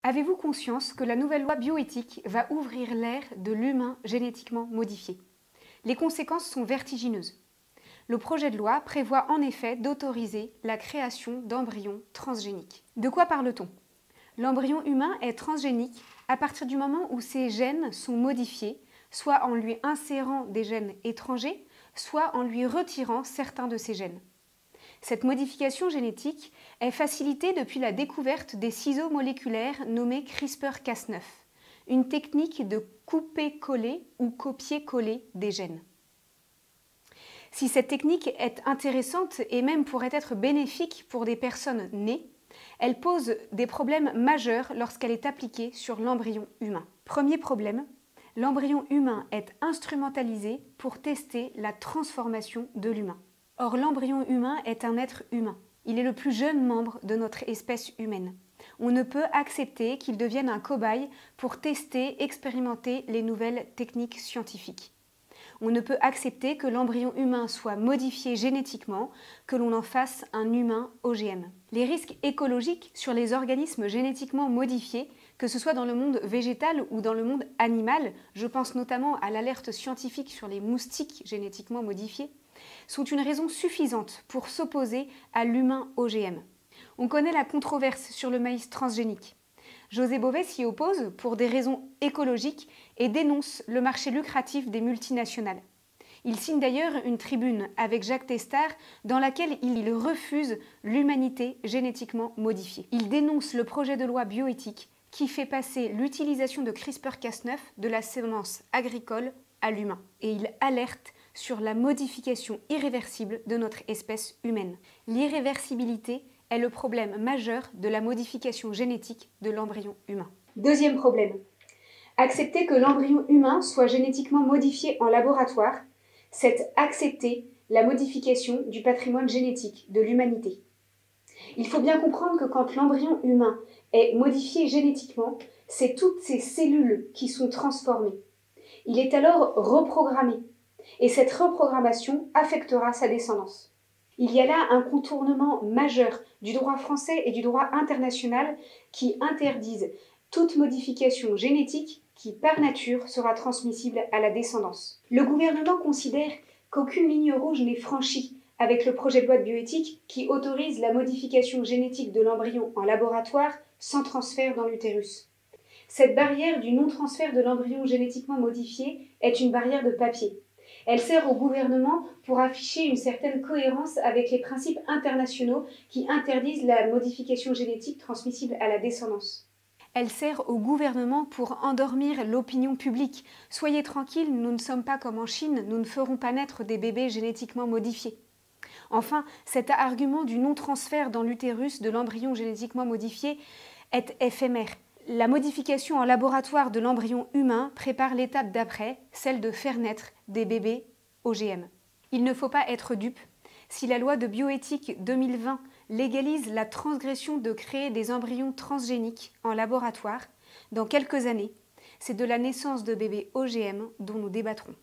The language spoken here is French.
Avez-vous conscience que la nouvelle loi bioéthique va ouvrir l'ère de l'humain génétiquement modifié? Les conséquences sont vertigineuses. Le projet de loi prévoit en effet d'autoriser la création d'embryons transgéniques. De quoi parle-t-on? L'embryon humain est transgénique à partir du moment où ses gènes sont modifiés, soit en lui insérant des gènes étrangers, soit en lui retirant certains de ses gènes. Cette modification génétique est facilitée depuis la découverte des ciseaux moléculaires nommés CRISPR-Cas9, une technique de couper-coller ou copier-coller des gènes. Si cette technique est intéressante et même pourrait être bénéfique pour des personnes nées, elle pose des problèmes majeurs lorsqu'elle est appliquée sur l'embryon humain. Premier problème, l'embryon humain est instrumentalisé pour tester la transformation de l'humain. Or, l'embryon humain est un être humain. Il est le plus jeune membre de notre espèce humaine. On ne peut accepter qu'il devienne un cobaye pour tester, expérimenter les nouvelles techniques scientifiques. On ne peut accepter que l'embryon humain soit modifié génétiquement, que l'on en fasse un humain OGM. Les risques écologiques sur les organismes génétiquement modifiés, que ce soit dans le monde végétal ou dans le monde animal, je pense notamment à l'alerte scientifique sur les moustiques génétiquement modifiés, sont une raison suffisante pour s'opposer à l'humain OGM. On connaît la controverse sur le maïs transgénique. José Bové s'y oppose pour des raisons écologiques et dénonce le marché lucratif des multinationales. Il signe d'ailleurs une tribune avec Jacques Testard dans laquelle il refuse l'humanité génétiquement modifiée. Il dénonce le projet de loi bioéthique qui fait passer l'utilisation de CRISPR-Cas9 de la semence agricole à l'humain. Et il alerte sur la modification irréversible de notre espèce humaine. L'irréversibilité est le problème majeur de la modification génétique de l'embryon humain. Deuxième problème, accepter que l'embryon humain soit génétiquement modifié en laboratoire, c'est accepter la modification du patrimoine génétique de l'humanité. Il faut bien comprendre que quand l'embryon humain est modifié génétiquement, c'est toutes ces cellules qui sont transformées. Il est alors reprogrammé. Et cette reprogrammation affectera sa descendance. Il y a là un contournement majeur du droit français et du droit international qui interdisent toute modification génétique qui, par nature, sera transmissible à la descendance. Le gouvernement considère qu'aucune ligne rouge n'est franchie avec le projet de loi de bioéthique qui autorise la modification génétique de l'embryon en laboratoire sans transfert dans l'utérus. Cette barrière du non-transfert de l'embryon génétiquement modifié est une barrière de papier. Elle sert au gouvernement pour afficher une certaine cohérence avec les principes internationaux qui interdisent la modification génétique transmissible à la descendance. Elle sert au gouvernement pour endormir l'opinion publique. Soyez tranquilles, nous ne sommes pas comme en Chine, nous ne ferons pas naître des bébés génétiquement modifiés. Enfin, cet argument du non-transfert dans l'utérus de l'embryon génétiquement modifié est éphémère. La modification en laboratoire de l'embryon humain prépare l'étape d'après, celle de faire naître des bébés OGM. Il ne faut pas être dupe. Si la loi de bioéthique 2020 légalise la transgression de créer des embryons transgéniques en laboratoire, dans quelques années, c'est de la naissance de bébés OGM dont nous débattrons.